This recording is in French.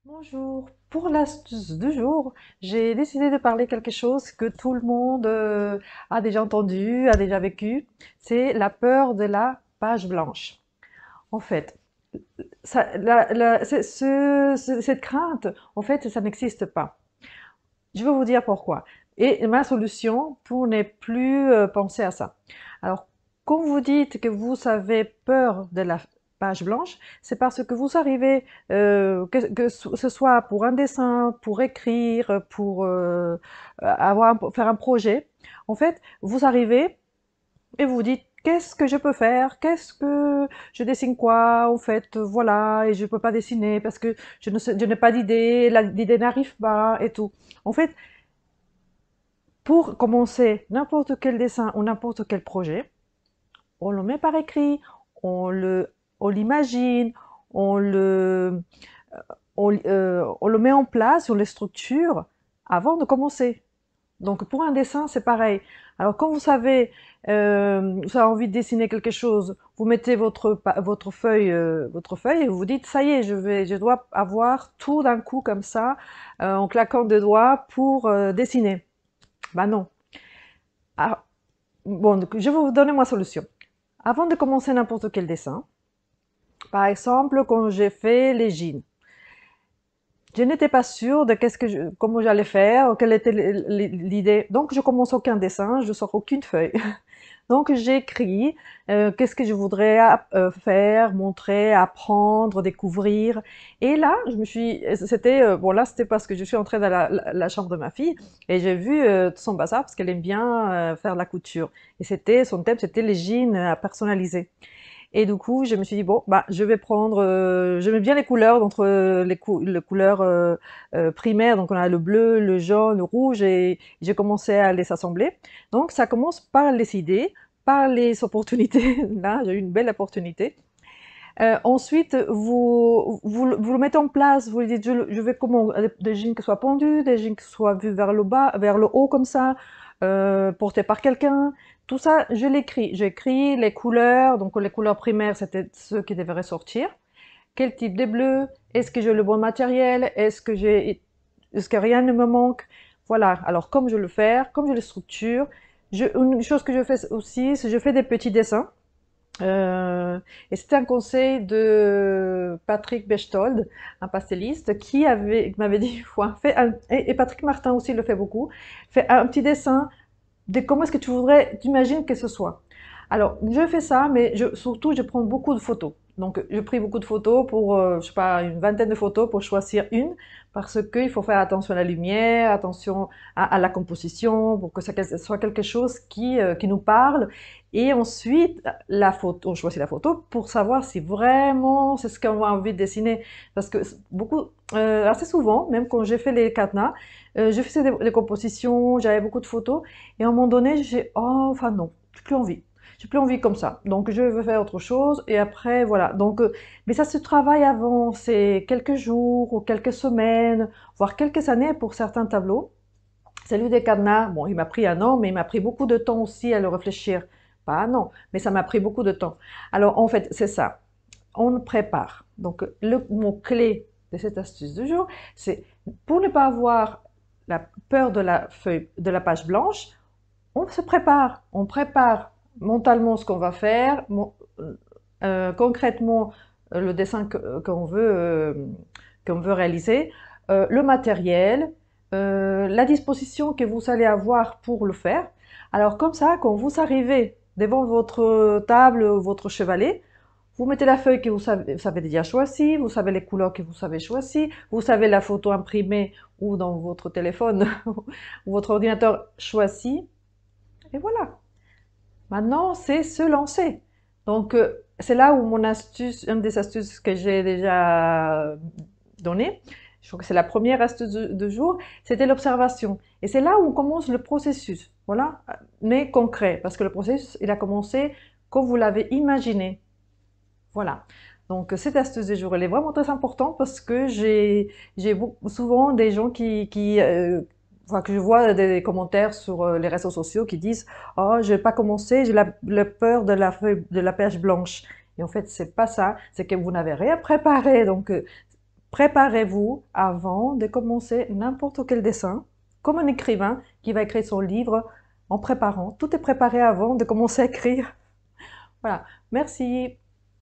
Bonjour, pour l'astuce du jour, j'ai décidé de parler quelque chose que tout le monde a déjà entendu, a déjà vécu. C'est la peur de la page blanche. En fait, cette crainte, en fait, ça n'existe pas. Je vais vous dire pourquoi. Et ma solution pour ne plus penser à ça. Alors, quand vous dites que vous avez peur de la page blanche, c'est parce que vous arrivez, que ce soit pour un dessin, pour écrire, pour faire un projet, en fait, vous arrivez et vous dites, qu'est-ce que je peux faire? Qu'est-ce que je dessine quoi? En fait, voilà, et je peux pas dessiner parce que je n'ai pas d'idée, l'idée n'arrive pas et tout. En fait, pour commencer n'importe quel dessin ou n'importe quel projet, on le met par écrit, on l'imagine, on le, on le met en place, on le structure avant de commencer. Donc pour un dessin, c'est pareil. Alors quand vous avez envie de dessiner quelque chose, vous mettez votre feuille et vous vous dites, ça y est, je dois avoir tout d'un coup comme ça, en claquant des doigts pour dessiner. Ben non. Ah, bon, donc, je vais vous donner ma solution. Avant de commencer n'importe quel dessin, par exemple, quand j'ai fait les jeans, je n'étais pas sûre de comment j'allais faire, quelle était l'idée. Donc, je commence aucun dessin, je sors aucune feuille. Donc, j'écris qu'est-ce que je voudrais faire, montrer, apprendre, découvrir. Et là, bon là, c'était parce que je suis entrée dans la chambre de ma fille et j'ai vu son bazar parce qu'elle aime bien faire de la couture. Et son thème, c'était les jeans à personnaliser. Et du coup, je me suis dit, bon, bah, je vais prendre, j'aimais bien les couleurs, d'entre les couleurs primaires, donc on a le bleu, le jaune, le rouge, et j'ai commencé à les assembler. Donc, ça commence par les idées, par les opportunités. Là, j'ai eu une belle opportunité. Ensuite, vous le mettez en place, vous lui dites, je vais comment, des jeans qui soient pendus, des jeans qui soient vus vers le bas, vers le haut comme ça, portés par quelqu'un. Tout ça, je l'écris. J'écris les couleurs, donc les couleurs primaires, c'était ceux qui devaient ressortir. Quel type de bleu? Est-ce que j'ai le bon matériel? Est-ce que rien ne me manque? Voilà. Alors, comme je le fais, comme je le structure, une chose que je fais aussi, c'est que je fais des petits dessins. Et c'était un conseil de Patrick Bechtold, un pastelliste, qui m'avait dit, et Patrick Martin aussi le fait beaucoup, fais un petit dessin de comment est-ce que t'imagines que ce soit. Alors, je fais ça, mais surtout, je prends beaucoup de photos. Donc, je pris beaucoup de photos pour, je sais pas, une vingtaine de photos pour choisir une, parce qu'il faut faire attention à la lumière, attention à la composition, pour que ça soit quelque chose qui nous parle. Et ensuite, on choisit la photo pour savoir si vraiment c'est ce qu'on a envie de dessiner. Parce que assez souvent, même quand j'ai fait les cadenas, je faisais des compositions, j'avais beaucoup de photos, et à un moment donné, j'ai, oh, enfin non, j'ai plus envie. J'ai plus envie comme ça. Donc je veux faire autre chose et après voilà. Donc mais ça se travaille avant, c'est quelques jours ou quelques semaines, voire quelques années pour certains tableaux. Celui des cadenas, bon, il m'a pris un an, mais il m'a pris beaucoup de temps aussi à le réfléchir. Pas un an, mais ça m'a pris beaucoup de temps. Alors en fait, c'est ça. On prépare. Donc le mot clé de cette astuce du jour, c'est pour ne pas avoir la peur de la feuille, de la page blanche, on se prépare. On prépare mentalement ce qu'on va faire, concrètement le dessin qu'on veut réaliser, le matériel, la disposition que vous allez avoir pour le faire. Alors comme ça, quand vous arrivez devant votre table ou votre chevalet, vous mettez la feuille que vous avez déjà choisie, vous savez les couleurs que vous avez choisies, vous savez la photo imprimée ou dans votre téléphone ou votre ordinateur choisi, et voilà. Maintenant, c'est se lancer. Donc, c'est là où une des astuces que j'ai déjà donnée, je crois que c'est la première astuce de jour, c'était l'observation. Et c'est là où on commence le processus, voilà, mais concret, parce que le processus, il a commencé quand vous l'avez imaginé. Voilà. Donc, cette astuce du jour, elle est vraiment très importante parce que j'ai souvent des gens enfin, que je vois des commentaires sur les réseaux sociaux qui disent, oh, je vais pas commencer, j'ai la peur de la page blanche. Et en fait, c'est pas ça, c'est que vous n'avez rien préparé. Donc, préparez-vous avant de commencer n'importe quel dessin, comme un écrivain qui va écrire son livre en préparant. Tout est préparé avant de commencer à écrire. Voilà, merci.